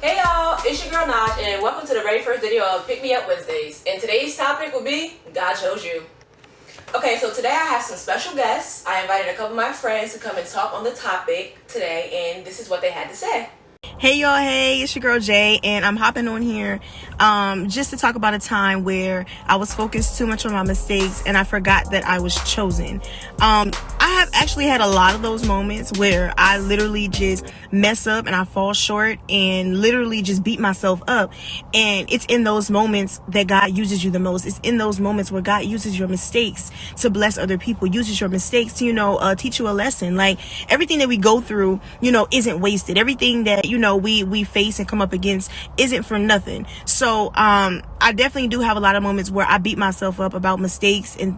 Hey y'all, it's your girl Naj, and welcome to the very first video of Pick Me Up Wednesdays. And today's topic will be God Chose You. Okay, so today I have some special guests. I invited a couple of my friends to come and talk on the topic today, and this is what they had to say. Hey y'all, hey, it's your girl Jay, and I'm hopping on here just to talk about a time where I was focused too much on my mistakes and I forgot that I was chosen. I have actually had a lot of those moments where I literally just mess up and I fall short and literally just beat myself up. And it's in those moments that God uses you the most. It's in those moments where God uses your mistakes to bless other people, uses your mistakes to, teach you a lesson. Like everything that we go through, isn't wasted. Everything that, we face and come up against isn't for nothing. So, I definitely do have a lot of moments where I beat myself up about mistakes and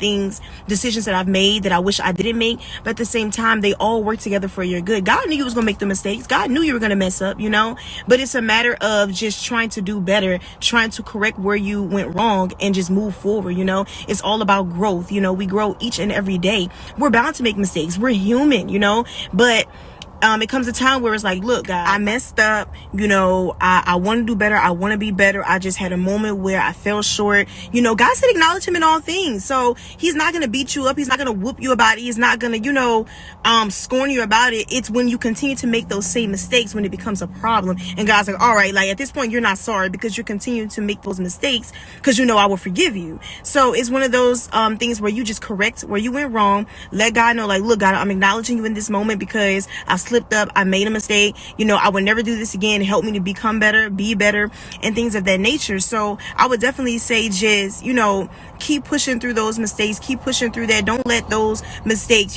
decisions that I've made that I wish I didn't make. But at the same time, they all work together for your good. God knew you was going to make the mistakes. God knew you were going to mess up, but it's a matter of just trying to do better, trying to correct where you went wrong and just move forward. It's all about growth. We grow each and every day. We're bound to make mistakes. We're human, but it comes a time where it's like, look, God, I messed up. I want to do better. I want to be better. I just had a moment where I fell short. God said acknowledge him in all things. So he's not going to beat you up. He's not going to whoop you about it. He's not going to, scorn you about it. It's when you continue to make those same mistakes when it becomes a problem. And God's like, all right, like at this point, you're not sorry because you're continuing to make those mistakes because I will forgive you. So it's one of those things where you just correct where you went wrong. Let God know, like, look, God, I'm acknowledging you in this moment because I slipped up. I made a mistake. I would never do this again. Help me to become better, be better, and things of that nature. So I would definitely say just, keep pushing through those mistakes. Keep pushing through that. Don't let those mistakes,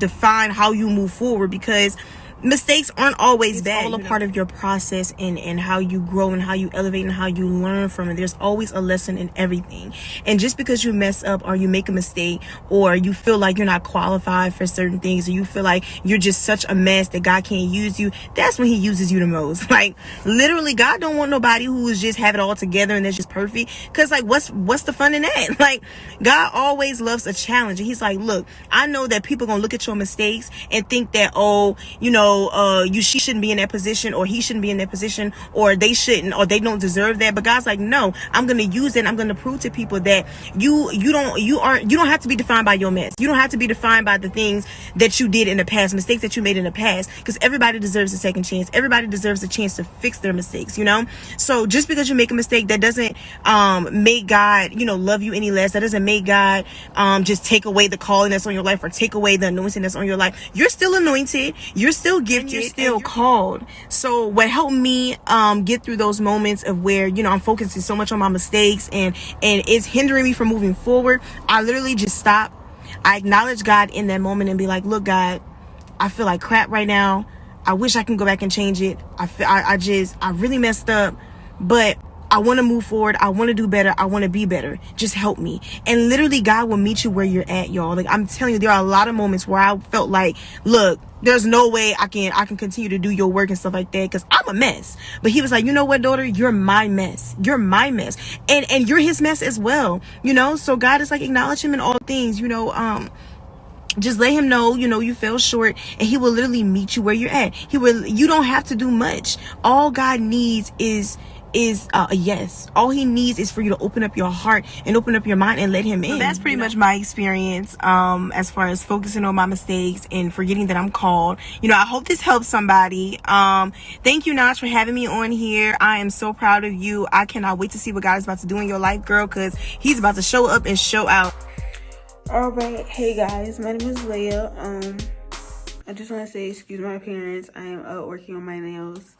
define how you move forward, because mistakes aren't always bad. It's all a part of your process and how you grow and how you elevate and how you learn from it. There's always a lesson in everything. And just because you mess up or you make a mistake or you feel like you're not qualified for certain things or you feel like you're just such a mess that God can't use you, that's when he uses you the most. Like literally, God don't want nobody who is just have it all together and that's just perfect. Cause like what's the fun in that? Like God always loves a challenge. And he's like, look, I know that people gonna look at your mistakes and think that, she shouldn't be in that position or he shouldn't be in that position or they shouldn't or they don't deserve that. But God's like, no, I'm going to use it and I'm going to prove to people that you don't have to be defined by your mess. You don't have to be defined by the things that you did in the past, mistakes that you made in the past, because everybody deserves a second chance. Everybody deserves a chance to fix their mistakes, So just because you make a mistake, that doesn't make God, love you any less. That doesn't make God just take away the calling that's on your life or take away the anointing that's on your life. You're still anointed. You're still gifted. You're still called. So what helped me get through those moments of where I'm focusing so much on my mistakes and it's hindering me from moving forward, I literally just stop. I acknowledge God in that moment and be like, look, God, I feel like crap right now. I wish I can go back and change it. I really messed up, but I want to move forward. I want to do better. I want to be better. Just help me. And literally God will meet you where you're at, y'all. Like I'm telling you, there are a lot of moments where I felt like, look, there's no way I can continue to do your work and stuff like that because I'm a mess. But he was like, you know what, daughter, you're my mess. You're my mess. And you're his mess as well. So God is like, acknowledge him in all things, just let him know, you fell short and he will literally meet you where you're at. You don't have to do much. All God needs is a yes. All he needs is for you to open up your heart and open up your mind and let him in. So that's pretty much my experience as far as focusing on my mistakes and forgetting that I'm called. I hope this helps somebody. Thank you, Naj, for having me on here. I am so proud of you. I cannot wait to see what God is about to do in your life, girl, because he's about to show up and show out. All right, hey guys, my name is Leah. I just want to say excuse my appearance. I am out working on my nails.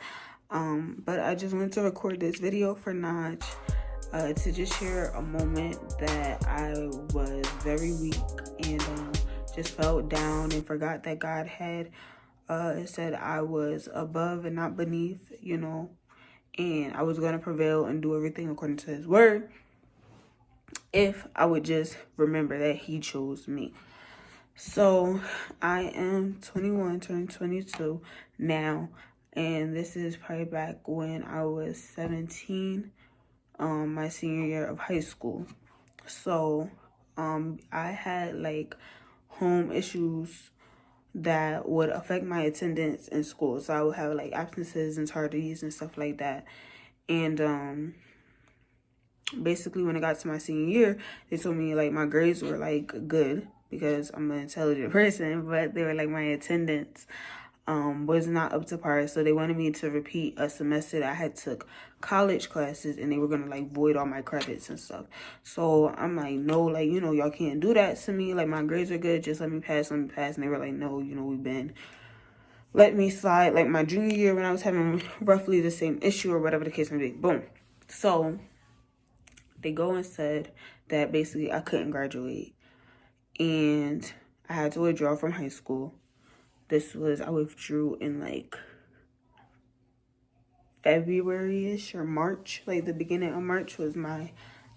But I just wanted to record this video for Naj to just share a moment that I was very weak and just felt down and forgot that God had said I was above and not beneath, and I was going to prevail and do everything according to his word if I would just remember that he chose me. So I am 21, turning 22 now. And this is probably back when I was 17, my senior year of high school. So I had like home issues that would affect my attendance in school. So I would have like absences and tardies and stuff like that. And basically when it got to my senior year, they told me like my grades were like good because I'm an intelligent person, but they were like my attendance was not up to par. So they wanted me to repeat a semester that I had took college classes, and they were gonna like void all my credits and stuff. So I'm like, no, like, you know, y'all can't do that to me. Like, my grades are good, just let me pass. And they were like, no, you know, we've been let me slide. Like my junior year when I was having roughly the same issue or whatever the case may be. Boom. So they go and said that basically I couldn't graduate and I had to withdraw from high school. I withdrew in like February-ish or March. Like the beginning of March was my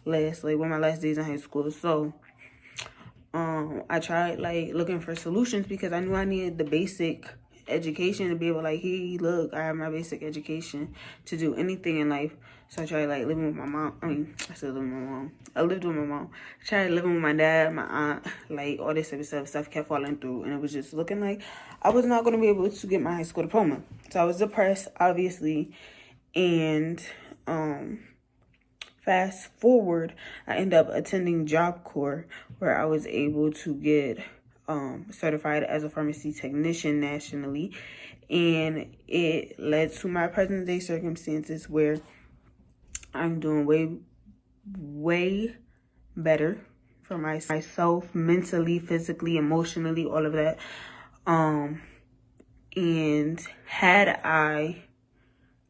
last, like one of my last days in high school. So I tried like looking for solutions because I knew I needed the basic education to be able like, hey, look, I have my basic education to do anything in life. So I tried like living with my mom. I lived with my mom. I tried living with my dad, my aunt, like all this type of stuff kept falling through, and it was just looking like I was not going to be able to get my high school diploma. So I was depressed, obviously, and fast forward, I ended up attending Job Corps, where I was able to get certified as a pharmacy technician nationally, and it led to my present day circumstances where I'm doing way better for myself, mentally, physically, emotionally, all of that. And had I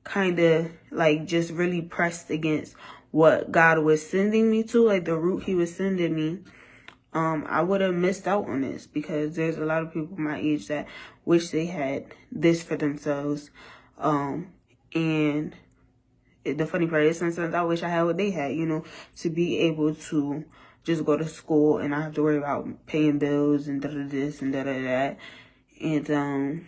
kind of like just really pressed against what God was sending me to, like the route he was sending me, I would have missed out on this, because there's a lot of people my age that wish they had this for themselves. And the funny part is sometimes I wish I had what they had, you know, to be able to just go to school and not have to worry about paying bills and this and that. And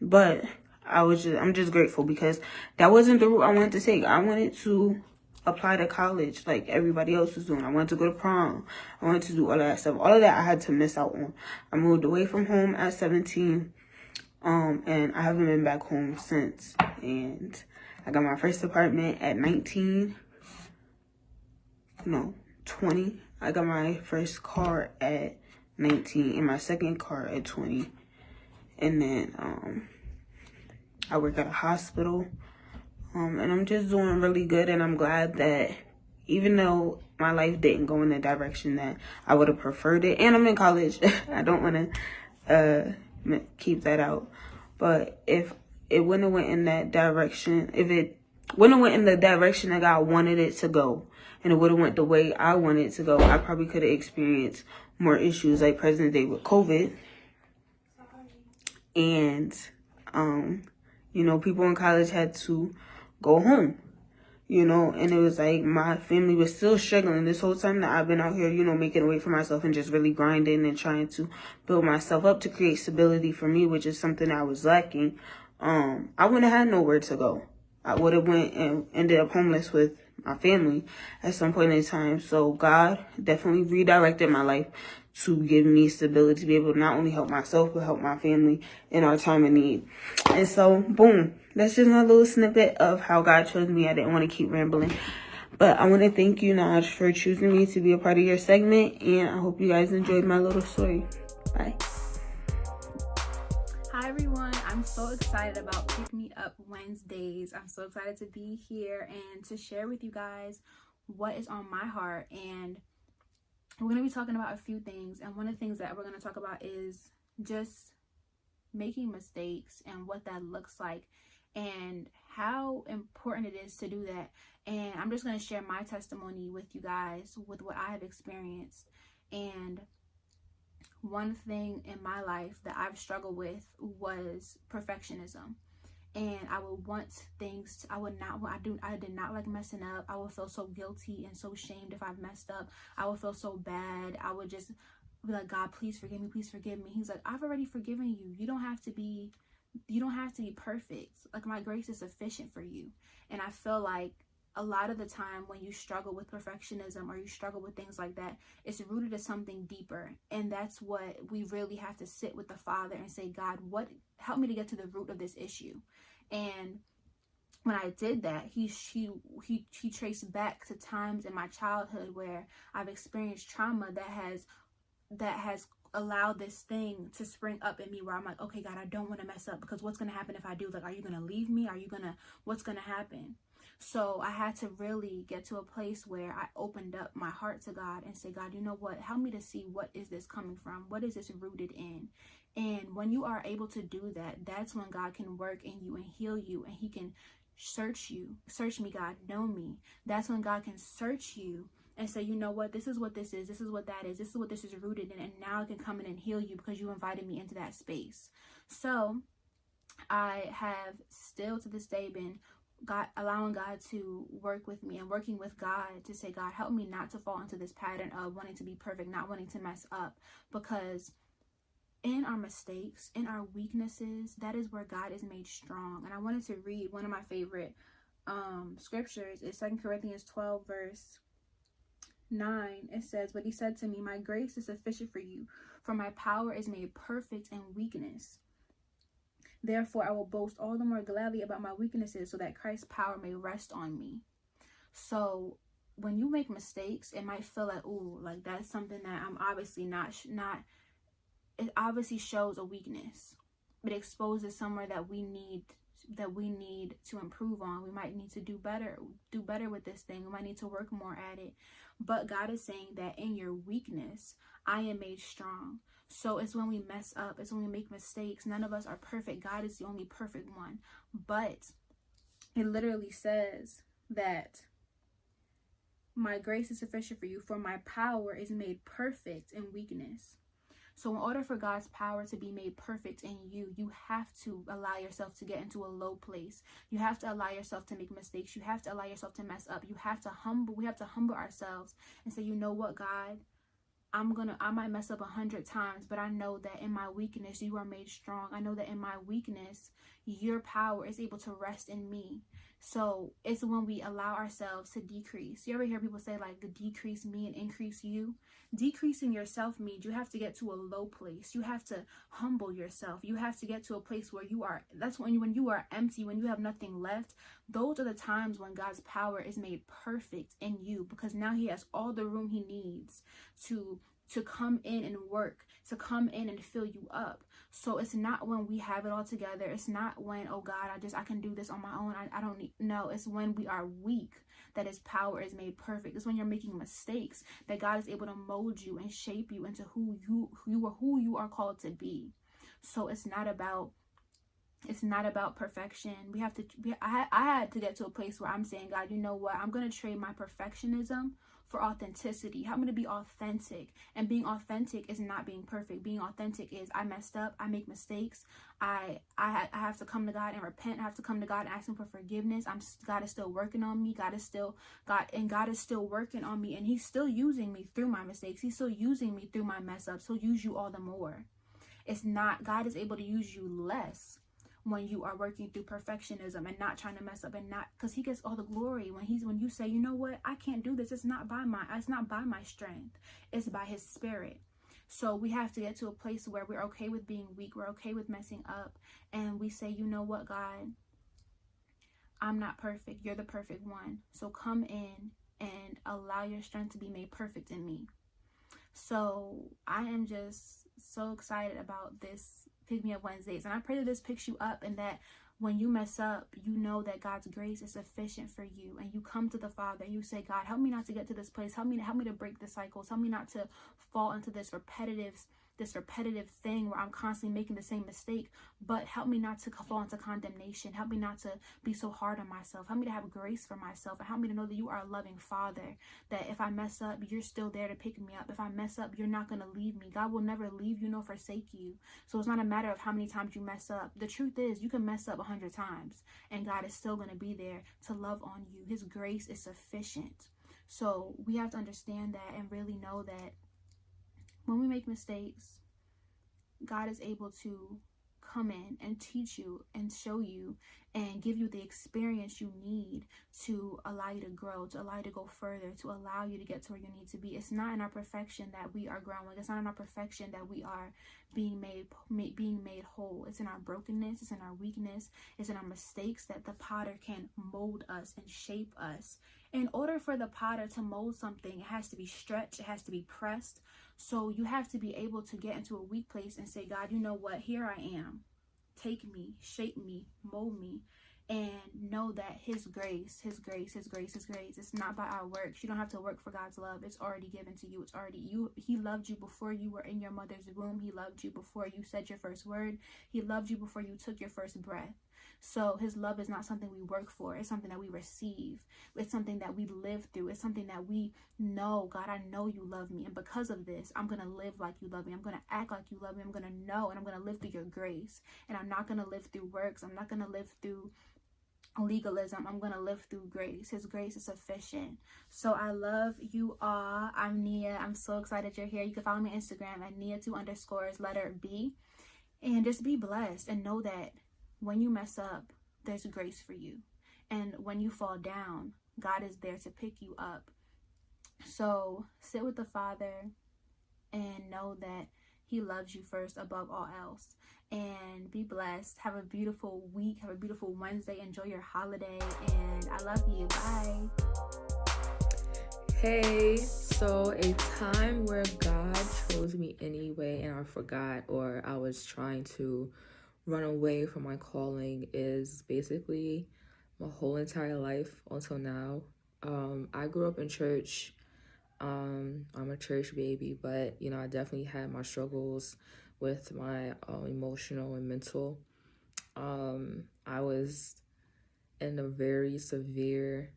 but I'm just grateful because that wasn't the route I wanted to take. I wanted to apply to college like everybody else was doing. I wanted to go to prom. I wanted to do all of that stuff. All of that I had to miss out on. I moved away from home at 17, and I haven't been back home since. And I got my first apartment at 20. I got my first car at 19 and my second car at 20. And then I work at a hospital. And I'm just doing really good, and I'm glad that even though my life didn't go in the direction that I would have preferred it, and I'm in college, I don't want to keep that out. But if it wouldn't have went in that direction, if it wouldn't have went in the direction that God wanted it to go, and it would have went the way I wanted it to go, I probably could have experienced more issues like present day with COVID. And, you know, people in college had to go home, you know, and it was like my family was still struggling this whole time that I've been out here, you know, making a way for myself and just really grinding and trying to build myself up to create stability for me, which is something I was lacking. I wouldn't have had nowhere to go. I would have went and ended up homeless with my family at some point in time. So God definitely redirected my life to give me stability to be able to not only help myself, but help my family in our time of need. And so, boom, that's just a little snippet of how God chose me. I didn't want to keep rambling. But I want to thank you, Naj, for choosing me to be a part of your segment. And I hope you guys enjoyed my little story. Bye. Hi everyone, I'm so excited about Pick Me Up Wednesdays. I'm so excited to be here and to share with you guys what is on my heart. And we're going to be talking about a few things. And one of the things that we're going to talk about is just making mistakes and what that looks like and how important it is to do that. And I'm just going to share my testimony with you guys with what I have experienced. And one thing in my life that I've struggled with was perfectionism. And I would want things, I did not like messing up. I would feel so guilty and so shamed if I messed up. I would feel so bad. I would just be like, God, please forgive me, please forgive me. He's like, I've already forgiven you. You don't have to be perfect. Like, my grace is sufficient for you. And I feel like a lot of the time when you struggle with perfectionism or you struggle with things like that, it's rooted in something deeper. And that's what we really have to sit with the Father and say, God, help me to get to the root of this issue. And when I did that, he traced back to times in my childhood where I've experienced trauma that has allowed this thing to spring up in me, where I'm like, okay, God, I don't want to mess up, because what's going to happen if I do? Like, are you going to leave me? What's going to happen? So I had to really get to a place where I opened up my heart to God and say, God, you know what? Help me to see, what is this coming from? What is this rooted in? And when you are able to do that, that's when God can work in you and heal you, and he can search me, God, know me. That's when God can search you and say, you know what, this is what this is, this is what that is, this is what this is rooted in, and now I can come in and heal you because you invited me into that space. So I have still to this day been allowing God to work with me and working with God to say, God, help me not to fall into this pattern of wanting to be perfect, not wanting to mess up, because in our mistakes, in our weaknesses, that is where God is made strong. And I wanted to read one of my favorite scriptures. It's 2 Corinthians 12 verse 9. It says, but he said to me, my grace is sufficient for you, for my power is made perfect in weakness. Therefore, I will boast all the more gladly about my weaknesses, so that Christ's power may rest on me. So when you make mistakes, it might feel like, ooh, like that's something that I'm obviously not. It obviously shows a weakness. It exposes somewhere that we need to improve on. We might need to do better with this thing. We might need to work more at it. But God is saying that in your weakness, I am made strong. So it's when we mess up, it's when we make mistakes. None of us are perfect. God is the only perfect one. But it literally says that my grace is sufficient for you, for my power is made perfect in weakness. So in order for God's power to be made perfect in you, you have to allow yourself to get into a low place. You have to allow yourself to make mistakes. You have to allow yourself to mess up. We have to humble ourselves and say, you know what, God, I might mess up 100 times, but I know that in my weakness, you are made strong. I know that in my weakness, your power is able to rest in me. So it's when we allow ourselves to decrease. You ever hear people say, like, decrease me and increase you? Decreasing yourself means you have to get to a low place. You have to humble yourself. You have to get to a place where that's when you are empty, when you have nothing left. Those are the times when God's power is made perfect in you, because now he has all the room he needs to come in and work, to come in and fill you up. So it's not when we have it all together. It's not when, oh God, I can do this on my own. I don't need, no, it's when we are weak that his power is made perfect. It's when you're making mistakes that God is able to mold you and shape you into who you are called to be. So it's not about perfection. I had to get to a place where I'm saying, God, you know what? I'm going to trade my perfectionism for authenticity. Help me to be authentic. And being authentic is not being perfect. Being authentic is, I messed up. I make mistakes. I have to come to God and repent. I have to come to God and ask him for forgiveness. God is still working on me. God is still working on me. And he's still using me through my mistakes. He's still using me through my mess ups. He'll use you all the more. It's not, God is able to use you less when you are working through perfectionism and not trying to mess up, and not, because he gets all the glory when you say, you know what, I can't do this. It's not by my strength. It's by his spirit. So we have to get to a place where we're okay with being weak. We're okay with messing up. And we say, you know what, God, I'm not perfect. You're the perfect one. So come in and allow your strength to be made perfect in me. So I am just so excited about this Pick Me Up Wednesdays, and I pray that this picks you up, and that when you mess up, you know that God's grace is sufficient for you, and you come to the Father and you say, God, help me not to get to this place. Help me to break the cycles. Help me not to fall into this repetitive thing where I'm constantly making the same mistake, but help me not to fall into condemnation. Help me not to be so hard on myself. Help me to have grace for myself, and help me to know that you are a loving Father, that if I mess up, you're still there to pick me up. If I mess up, you're not going to leave me. God will never leave you nor forsake you. So it's not a matter of how many times you mess up. The truth is, you can mess up 100 times and God is still going to be there to love on you. His grace is sufficient. So we have to understand that and really know that when we make mistakes, God is able to come in and teach you and show you and give you the experience you need to allow you to grow, to allow you to go further, to allow you to get to where you need to be. It's not in our perfection that we are growing. It's not in our perfection that we are being made whole. It's in our brokenness, it's in our weakness, it's in our mistakes that the potter can mold us and shape us. In order for the potter to mold something, it has to be stretched, it has to be pressed. So you have to be able to get into a weak place and say, God, you know what? Here I am. Take me, shape me, mold me, and know that his grace, it's not by our works. You don't have to work for God's love. It's already given to you. It's already you. He loved you before you were in your mother's womb. He loved you before you said your first word. He loved you before you took your first breath. So his love is not something we work for. It's something that we receive. It's something that we live through. It's something that we know. God, I know you love me. And because of this, I'm going to live like you love me. I'm going to act like you love me. I'm going to know, and I'm going to live through your grace. And I'm not going to live through works. I'm not going to live through legalism. I'm going to live through grace. His grace is sufficient. So I love you all. I'm Nia. I'm so excited you're here. You can follow me on Instagram at Nia2_B. And just be blessed and know that when you mess up, there's grace for you. And when you fall down, God is there to pick you up. So sit with the Father and know that he loves you first above all else. And be blessed. Have a beautiful week. Have a beautiful Wednesday. Enjoy your holiday. And I love you. Bye. Hey, so a time where God chose me anyway and I forgot, or I was trying to run away from my calling, is basically my whole entire life until now. I grew up in church. I'm a church baby, but I definitely had my struggles with my emotional and mental. I was in a very severe,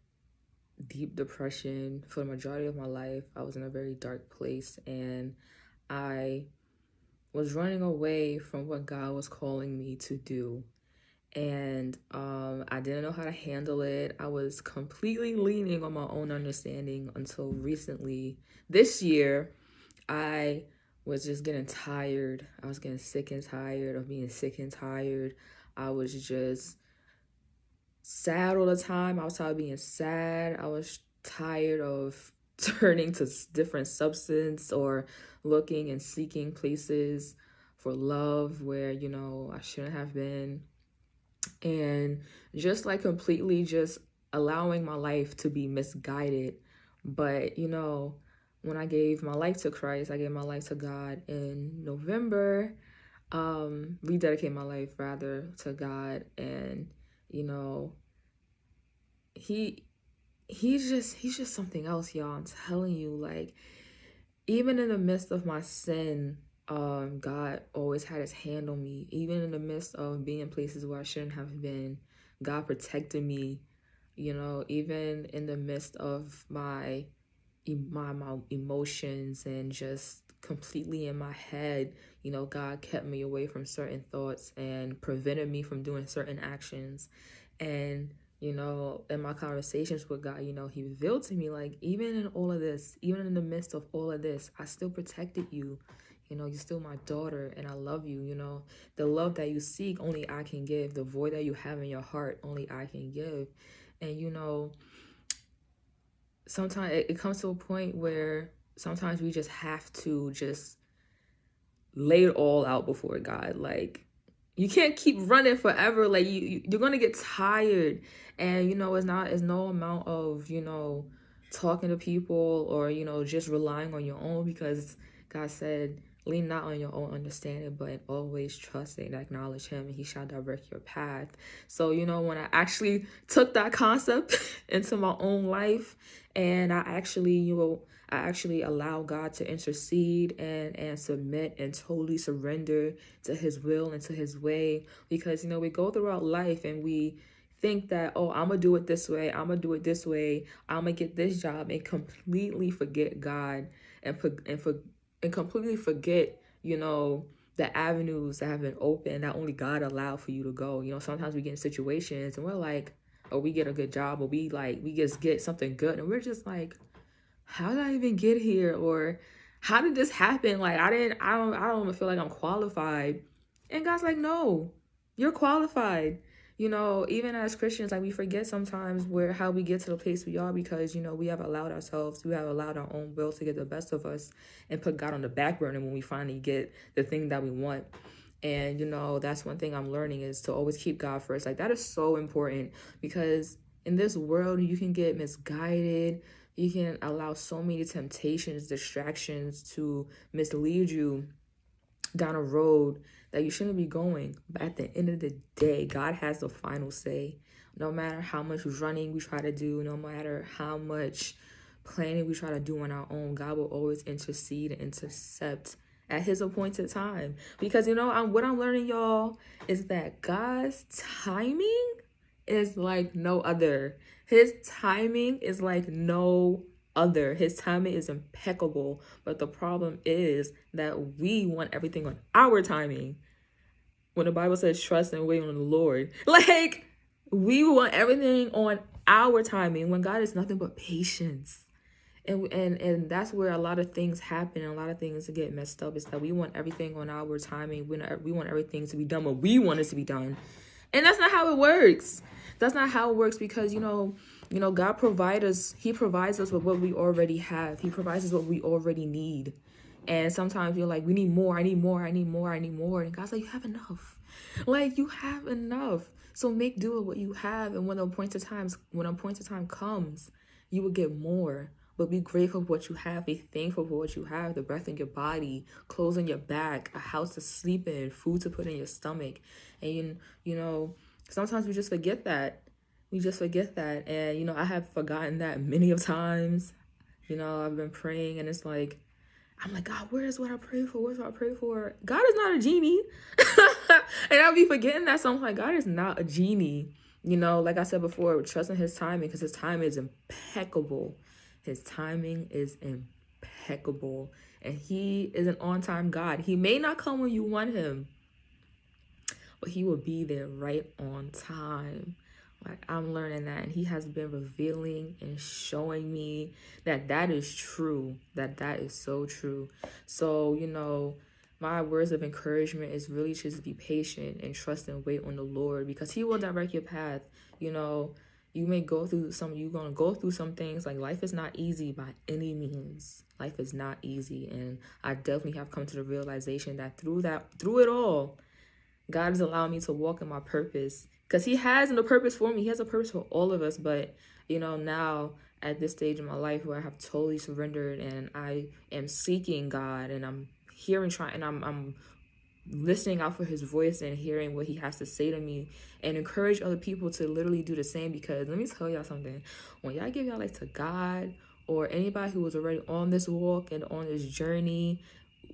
deep depression for the majority of my life. I was in a very dark place, and I was running away from what God was calling me to do. And I didn't know how to handle it. I was completely leaning on my own understanding until recently. This year, I was just getting tired. I was getting sick and tired of being sick and tired. I was just sad all the time. I was tired of being sad. I was tired of turning to different substance or looking and seeking places for love where, I shouldn't have been. And just like completely just allowing my life to be misguided. But, when I gave my life to Christ, I gave my life to God in November, rededicated my life rather to God. And, he's just something else, y'all. I'm telling you, like, even in the midst of my sin, God always had his hand on me. Even in the midst of being in places where I shouldn't have been, God protected me. Even in the midst of my emotions and just completely in my head, God kept me away from certain thoughts and prevented me from doing certain actions. And in my conversations with God, he revealed to me, like, even in all of this, even in the midst of all of this, I still protected you. You're still my daughter, and I love you. The love that you seek, only I can give. The void that you have in your heart, only I can give. And sometimes it comes to a point where sometimes we just have to just lay it all out before God. Like, you can't keep running forever. Like, you're gonna get tired, and it's no amount of talking to people or just relying on your own, because God said, lean not on your own understanding, but always trust and acknowledge him, and he shall direct your path. So, when I actually took that concept into my own life, and I actually allow God to intercede and submit and totally surrender to his will and to his way. Because, we go throughout life and we think that, oh, I'm going to do it this way. I'm going to do it this way. I'm going to get this job, and completely forget God and completely forget, the avenues that have been open that only God allowed for you to go. Sometimes we get in situations and we're like, or we get a good job, or we just get something good, and we're just like, how did I even get here? Or how did this happen? Like, I don't even feel like I'm qualified. And God's like, no, you're qualified. you know, even as Christians, like, we forget sometimes how we get to the place we are because, you know, we have allowed our own will to get the best of us and put God on the back burner when we finally get the thing that we want. And, you know, that's one thing I'm learning is to always keep God first. Like, that is so important because in this world, you can get misguided. You can allow so many temptations, distractions to mislead you down a road that you shouldn't be going. But at the end of the day, God has the final say. No matter how much running we try to do, no matter how much planning we try to do on our own, God will always intercede and intercept at his appointed time. Because, you know, what I'm learning, y'all, is that God's timing is like no other. His timing is like no other. His timing is impeccable. But the problem is that we want everything on our timing. When the Bible says trust and wait on the Lord, like, we want everything on our timing when God is nothing but patience. And that's where a lot of things happen and a lot of things get messed up, is that we want everything on our timing. We want everything to be done when we want it to be done. And that's not how it works. That's not how it works because, you know, God provides us. He provides us with what we already have. He provides us what we already need. And sometimes you're like, we need more. I need more. I need more. I need more. And God's like, you have enough. Like, you have enough. So make do with what you have. And when a appointed time comes, you will get more. But be grateful for what you have. Be thankful for what you have. The breath in your body, clothes on your back, a house to sleep in, food to put in your stomach. And, you know, sometimes we just forget that. And, you know, I have forgotten that many of times. You know, I've been praying and it's like, I'm like, God, where's what I pray for? Where's what I pray for? God is not a genie. And I'll be forgetting that. So I'm like, God is not a genie. You know, like I said before, trusting his timing because his timing is impeccable. His timing is impeccable. And he is an on-time God. He may not come when you want him, but he will be there right on time. Like, I'm learning that, and he has been revealing and showing me that is true, that is so true. So, you know, my words of encouragement is really just be patient and trust and wait on the Lord because he will direct your path. You know, you're going to go through some things. Like, life is not easy by any means. Life is not easy. And I definitely have come to the realization that through it all, God is allowing me to walk in my purpose. Because he has a purpose for me. He has a purpose for all of us. But, you know, now at this stage in my life where I have totally surrendered and I am seeking God and I'm I'm listening out for his voice and hearing what he has to say to me and encourage other people to literally do the same. Because let me tell y'all something. When y'all give y'all life to God or anybody who was already on this walk and on this journey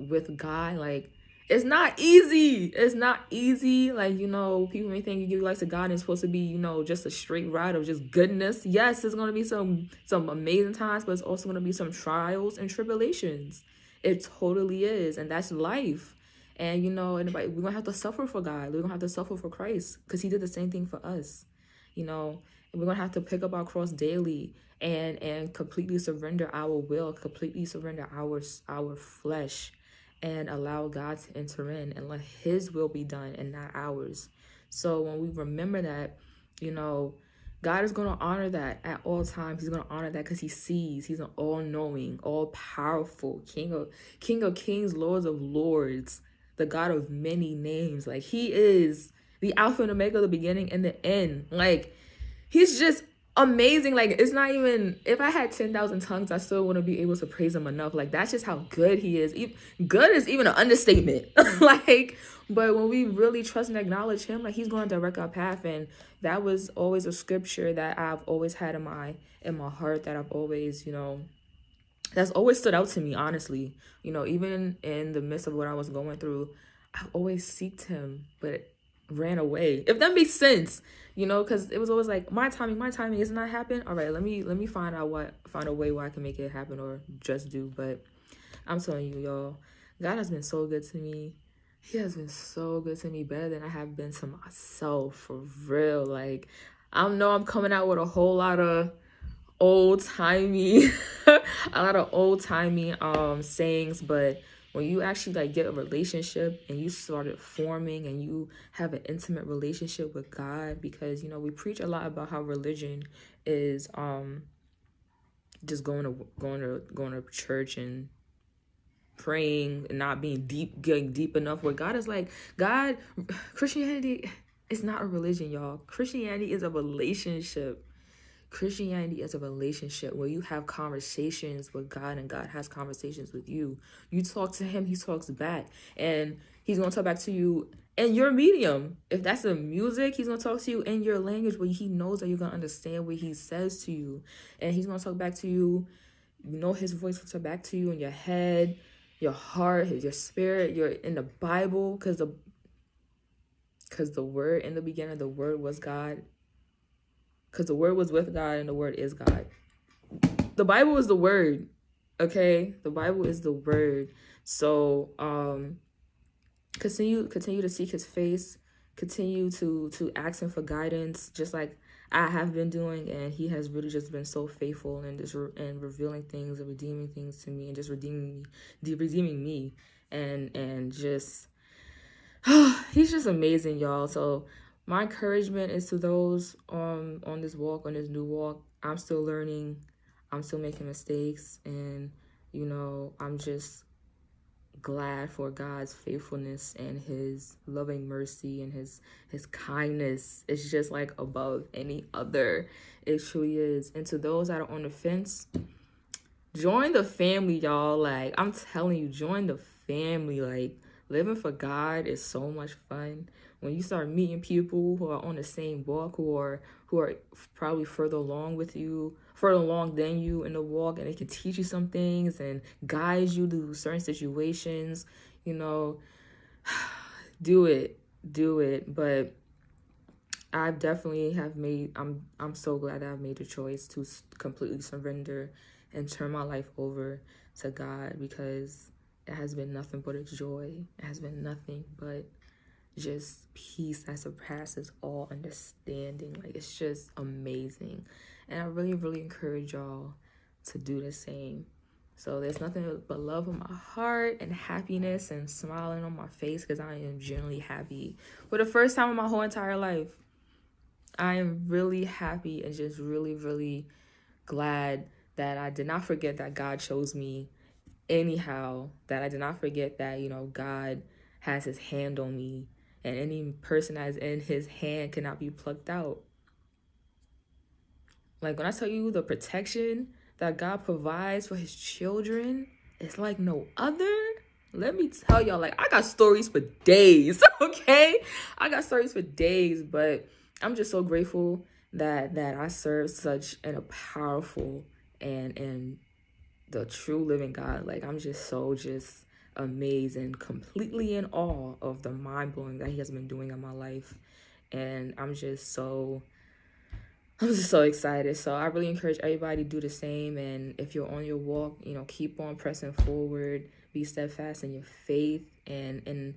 with God, like, it's not easy. It's not easy. Like, you know, people may think you give your life to God and it's supposed to be, you know, just a straight ride of just goodness. Yes, there's going to be some amazing times, but it's also going to be some trials and tribulations. It totally is. And that's life. And, you know, we're going to have to suffer for God. We're going to have to suffer for Christ because he did the same thing for us. You know, and we're going to have to pick up our cross daily and completely surrender our will, completely surrender our flesh. And allow God to enter in and let his will be done and not ours. So when we remember that, you know, God is going to honor that at all times. He's going to honor that because he sees. He's an all-knowing, all-powerful King of kings, Lords of lords, the God of many names. Like, he is the Alpha and Omega, the beginning and the end. Like, he's just amazing. Like, it's not even, if I had 10,000 tongues, I still wouldn't be able to praise him enough. Like, that's just how good he is. Good is even an understatement. Like, but when we really trust and acknowledge him, like, he's going to direct our path. And that was always a scripture that I've always had in my heart, that I've always, you know, that's always stood out to me, honestly. You know, even in the midst of what I was going through, I've always seeked him, but ran away, if that makes sense. You know, because it was always like, my timing is not happening. All right, let me find a way where I can make it happen or just do. But I'm telling you, y'all, God has been so good to me. He has been so good to me, better than I have been to myself, for real. Like, I know I'm coming out with a whole lot of old-timey sayings, but when you actually like get a relationship and you started forming and you have an intimate relationship with God, because you know we preach a lot about how religion is just going to church and praying and not getting deep enough, where God is like, Christianity is not a religion, y'all. Christianity is a relationship. Christianity is a relationship where you have conversations with God and God has conversations with you. You talk to him, he talks back, and he's going to talk back to you in your medium. If that's the music, he's going to talk to you in your language where he knows that you're going to understand what he says to you. And he's going to talk back to you. You know his voice will talk back to you in your head, your heart, your spirit. You're in the Bible, because the word in the beginning, the word was God. Because the word was with God and the word is God. The Bible is the word, okay? The Bible is the word. So continue to seek his face. Continue to ask him for guidance, just like I have been doing. And he has really just been so faithful and revealing things and redeeming things to me, and just redeeming me. And just, he's just amazing, y'all. So my encouragement is to those on this new walk. I'm still learning. I'm still making mistakes. And, you know, I'm just glad for God's faithfulness and his loving mercy and his kindness. It's just like above any other. It truly is. And to those that are on the fence, join the family, y'all. Like, I'm telling you, join the family. Like, living for God is so much fun. When you start meeting people who are on the same walk, who are probably further along than you in the walk, and they can teach you some things and guide you to certain situations, you know, do it. But I definitely I'm so glad that I've made the choice to completely surrender and turn my life over to God, because it has been nothing but a joy. It has been nothing but just peace that surpasses all understanding. Like, it's just amazing. And I really, really encourage y'all to do the same. So there's nothing but love in my heart and happiness and smiling on my face, because I am genuinely happy for the first time in my whole entire life. I am really happy and just really, really glad that I did not forget that God chose me anyhow, that I did not forget that, you know, God has his hand on me, and any person that is in his hand cannot be plucked out. Like, when I tell you the protection that God provides for his children, it's like no other. Let me tell y'all, like, I got stories for days, okay? I got stories for days, but I'm just so grateful that I serve such a powerful and the true living God. Like, I'm just amazed and completely in awe of the mind-blowing that he has been doing in my life. And I'm just so excited. So I really encourage everybody to do the same. And if you're on your walk, you know, keep on pressing forward, be steadfast in your faith, and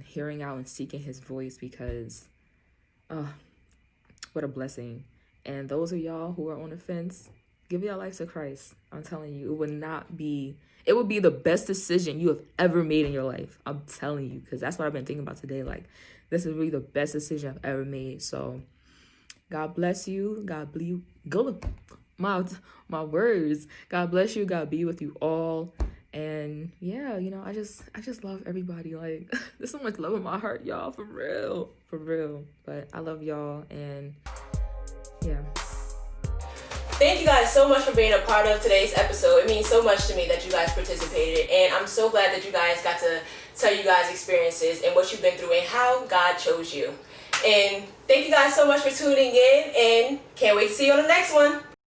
hearing out and seeking his voice, because what a blessing. And those of y'all who are on the fence, give your life to Christ. I'm telling you, it would be the best decision you have ever made in your life. I'm telling you, because that's what I've been thinking about today. Like, this is really the best decision I've ever made. So God bless you. God bless you. My words. God bless you. God be with you all. And yeah, you know, I just love everybody. Like, there's so much love in my heart, y'all. For real. But I love y'all. And yeah. Thank you guys so much for being a part of today's episode. It means so much to me that you guys participated, and I'm so glad that you guys got to tell you guys' experiences and what you've been through and how God chose you. And thank you guys so much for tuning in, and can't wait to see you on the next one.